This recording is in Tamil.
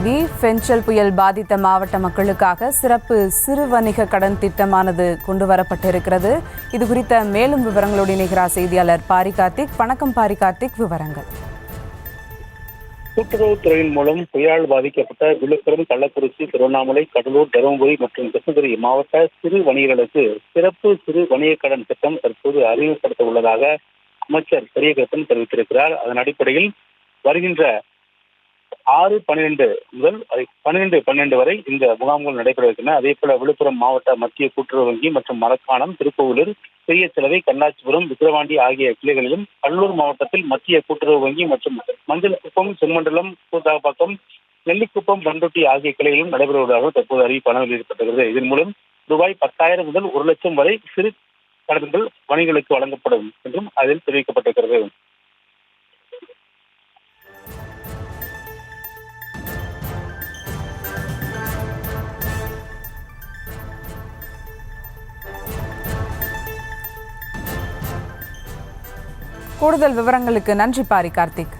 செய்தி. பெஞ்சல் புயல் பாதித்த மாவட்ட மக்களுக்காக சிறப்பு சிறு வணிக கடன் திட்டமானது கொண்டு வரப்பட்டிருக்கிறது. இது குறித்த மேலும் விவரங்களோடு இணைகிறார் செய்தியாளர் பாரி கார்த்திக். வணக்கம் பாரி கார்த்திக், விவரங்கள். கூட்டுறவுத்துறையின் மூலம் புயலால் பாதிக்கப்பட்ட விழுப்புரம், கள்ளக்குறிச்சி, திருவண்ணாமலை, கடலூர், தருமபுரி மற்றும் கிருஷ்ணகிரி மாவட்ட சிறு வணிகர்களுக்கு சிறப்பு சிறு வணிக கடன் திட்டம் தற்போது அறிமுகப்படுத்த உள்ளதாக அமைச்சர் பெரியகருப்பன் தெரிவித்திருக்கிறார். அதன் அடிப்படையில் வருகின்ற 6/12 முதல் 12/12 வரை இந்த முகாம்கள் நடைபெறவிருக்கின்றன. அதே போல விழுப்புரம் மாவட்ட மத்திய கூட்டுறவு வங்கி மற்றும் மரக்காணம், திருக்கோவிலூர், பெரிய சிலவை, கண்ணாச்சிபுரம், விக்கிரவாண்டி ஆகிய கிளைகளிலும், கடலூர் மாவட்டத்தில் மத்திய கூட்டுறவு வங்கி மற்றும் மஞ்சள் குப்பம், செம்மண்டலம், கூத்தாப்பாக்கம், நெல்லிக்குப்பம், பண்ருட்டி ஆகிய கிளைகளிலும் நடைபெறுவதாக தற்போது அறிவிப்பான வெளியிடப்பட்டிருக்கிறது. இதன் மூலம் ரூபாய் 10,000 முதல் 1 லட்சம் வரை சிறு கடன்கள் வணிகர்களுக்கு வழங்கப்படும் என்றும் அதில் தெரிவிக்கப்பட்டிருக்கிறது. கூடுதல் விவரங்களுக்கு நன்றி பாரி கார்த்திக்.